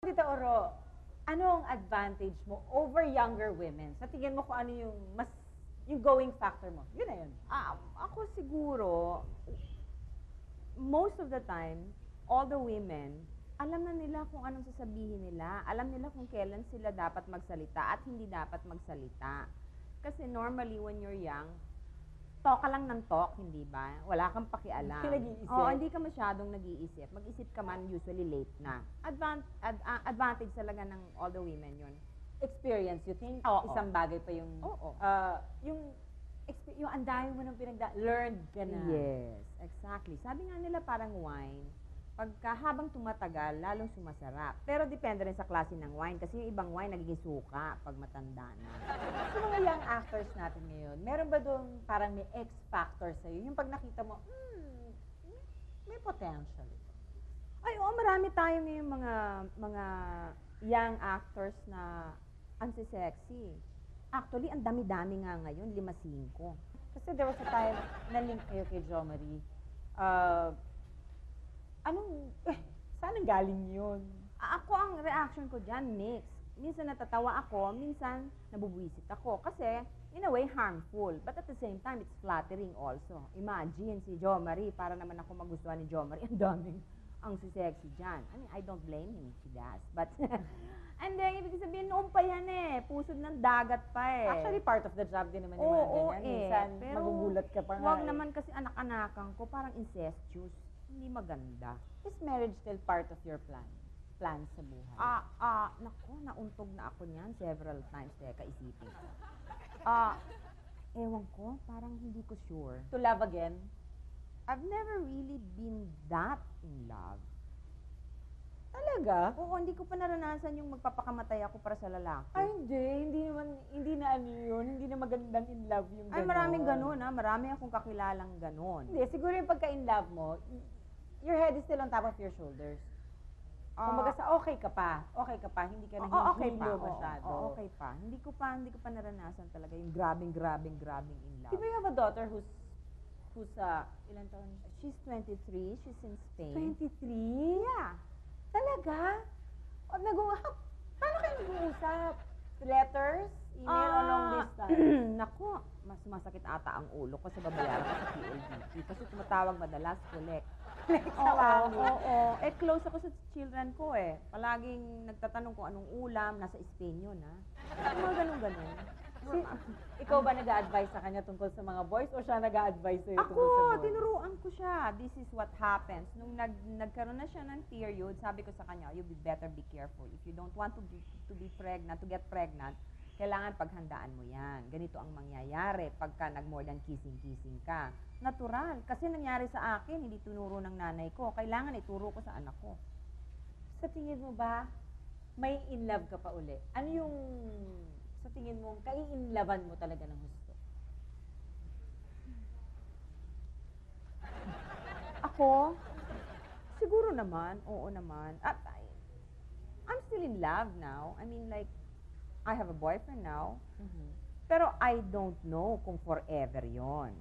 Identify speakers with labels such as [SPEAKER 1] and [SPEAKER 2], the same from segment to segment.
[SPEAKER 1] Tita Oro, ano ang advantage mo over younger women? Sa tingin mo kung ano yung going factor mo? Yun na yun.
[SPEAKER 2] Ako siguro, most of the time, all the women, alam na nila kung anong sasabihin nila. Alam nila kung kailan sila dapat magsalita at hindi dapat magsalita. Kasi normally, when you're young, talk ka lang ng talk, hindi ba? Wala kang pakialam.
[SPEAKER 1] Hindi nag-iisip.
[SPEAKER 2] Oo, hindi ka masyadong nag-iisip. Mag-isip ka man, usually late na. Advantage talaga ng all the women yun.
[SPEAKER 1] Experience, you think?
[SPEAKER 2] Oo.
[SPEAKER 1] Isang bagay pa yung...
[SPEAKER 2] Oo.
[SPEAKER 1] Yung andayo mo ng learned ka na.
[SPEAKER 2] Yes, exactly. Sabi nga nila parang wine, pagka habang tumatagal, lalong sumasarap. Pero depende rin sa klase ng wine, kasi yung ibang wine nagiging suka pag matanda na.
[SPEAKER 1] Sa mga young actors natin ngayon, meron ba doon parang may X factor sa'yo? Yung pag nakita mo, may potential.
[SPEAKER 2] Ay, oo, marami tayo ngayong mga young actors na ansi-sexy. Actually, ang dami-dami nga ngayon, 5-5.
[SPEAKER 1] Kasi there was a time na link kayo kay Jo Marie. Saan ang galing yun?
[SPEAKER 2] Ako, ang reaction ko dyan, mixed. Minsan natatawa ako, minsan nabubuisit ako. Kasi, in a way, harmful. But at the same time, it's flattering also. Imagine si Jo Marie, para naman ako magustuhan ni Jo Marie. Ang daming ang sexy dyan. I mean, I don't blame him, she does. But, and then, ibig sabihin, noon pa yan eh. Pusod ng dagat pa eh.
[SPEAKER 1] Actually, part of the job din naman yung mga
[SPEAKER 2] Oo,
[SPEAKER 1] ganyan. Minsan,
[SPEAKER 2] pero
[SPEAKER 1] magugulat ka pa nga.
[SPEAKER 2] Huwag naman kasi anak-anakan ko, parang incestuous. Hindi maganda.
[SPEAKER 1] Is marriage still part of your plan sa buhay?
[SPEAKER 2] Naku, nauntog na ako niyan several times. Teka, isipin ko. Ewan ko, parang hindi ko sure.
[SPEAKER 1] To love again?
[SPEAKER 2] I've never really been that in love.
[SPEAKER 1] Talaga?
[SPEAKER 2] Oo, hindi ko pa naranasan yung magpapakamatay ako para sa lalaki.
[SPEAKER 1] Ay, hindi na ano yun. Hindi na magandang in love yung
[SPEAKER 2] Ay,
[SPEAKER 1] gano'n.
[SPEAKER 2] maraming ganun ha. Marami akong kakilalang ganun.
[SPEAKER 1] Hindi, siguro yung pagka-in love mo, your head is still on top of your shoulders. Kumbaga sa okay ka pa, hindi ka
[SPEAKER 2] okay pa.
[SPEAKER 1] nahihilo masyado.
[SPEAKER 2] Okay pa. Hindi ko pa naranasan talaga yung grabing in love.
[SPEAKER 1] Di ba you have a daughter who's ilan taon?
[SPEAKER 2] She's 23, she's in Spain.
[SPEAKER 1] 23?
[SPEAKER 2] Yeah.
[SPEAKER 1] Talaga? Paano kayo nag-uusap? Letters? Email o long distance?
[SPEAKER 2] Naku, mas masakit ata ang ulo ko sa babayaran ko sa PLDT. Kasi tumatawag madalas, collect. Oo. Close ako sa children ko eh. Palaging nagtatanong kung anong ulam, nasa Spain yun ha. Mga ganun-ganun.
[SPEAKER 1] Ikaw ba nag-a-advise sa kanya tungkol sa mga boys o siya nag-a-advise sa'yo tungkol sa
[SPEAKER 2] Ako,
[SPEAKER 1] boys?
[SPEAKER 2] tinuruan ko siya. This is what happens. Nung nagkaroon na siya ng period, sabi ko sa kanya, you better be careful. If you don't want to get pregnant, kailangan paghandaan mo yan. Ganito ang mangyayari pagka nag-more than kissing-kissing ka. Natural. Kasi nangyari sa akin, hindi tinuro ng nanay ko. Kailangan ituro ko sa anak ko.
[SPEAKER 1] Sa tingin mo ba, may in love ka pa uli? Ano yung, sa tingin mo, kai-inlovean mo talaga ng gusto?
[SPEAKER 2] Ako, siguro naman, oo naman. I'm still in love now. I mean, like, I have a boyfriend now. Pero I don't know kung forever yon.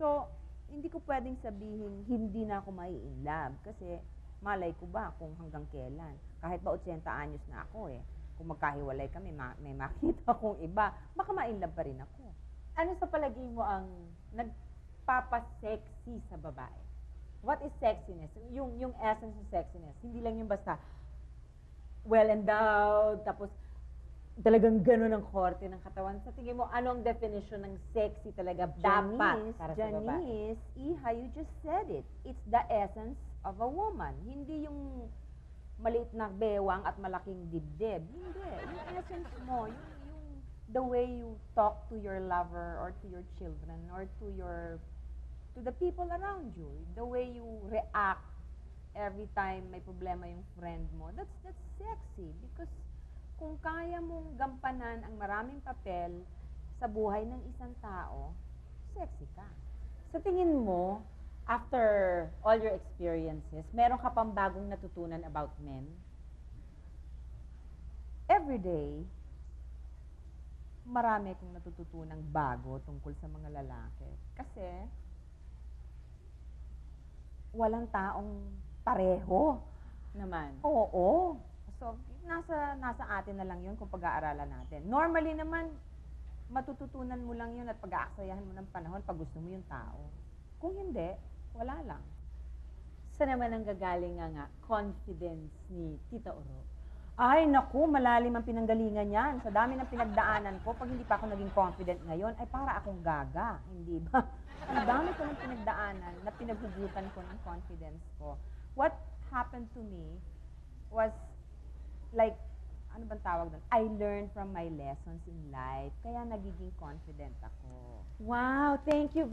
[SPEAKER 2] So, hindi ko pwedeng sabihin, hindi na ako mai-in love. Kasi, malay ko ba kung hanggang kailan. Kahit ba 80 anyos na ako eh. Kung magkahiwalay kami, may makita kong iba, baka ma-in love pa rin ako.
[SPEAKER 1] Ano sa palagay mo ang nagpapasexy sa babae? What is sexiness? Yung essence ng sexiness. Hindi lang yung basta well-endowed, tapos talagang gano'n ang korte ng katawan. Sa tingin mo, ano ang definition ng sexy talaga dapat para sa babae?
[SPEAKER 2] Janice, Iha, you just said it. It's the essence of a woman. Hindi yung maliit na bewang at malaking dibdib. Hindi. Yung essence mo, yung the way you talk to your lover or to your children or to the people around you. The way you react every time may problema yung friend mo. That's sexy because kung kaya mong gampanan ang maraming papel sa buhay ng isang tao, sexy ka.
[SPEAKER 1] Sa tingin mo, after all your experiences, meron ka pang bagong natutunan about men?
[SPEAKER 2] Every day, marami akong natututunang bago tungkol sa mga lalaki. Kasi, walang taong pareho.
[SPEAKER 1] Naman.
[SPEAKER 2] Oo. So, nasa atin na lang yun kung pag-aaralan natin. Normally naman, matututunan mo lang yun at pag-aaksayahan mo ng panahon pag gusto mo yung tao. Kung hindi, wala lang.
[SPEAKER 1] Saan naman ang gagaling nga confidence ni Tita Oro?
[SPEAKER 2] Ay, naku, malalim ang pinanggalingan yan. Sa dami ng pinagdaanan ko, pag hindi pa ako naging confident ngayon, ay para akong gaga, hindi ba? Ang dami ko ng pinagdaanan na pinaghugutan ko ng confidence ko. What happened to me was like, ano bang tawag doon? I learned from my lessons in life. Kaya nagiging confident ako.
[SPEAKER 1] Wow, thank you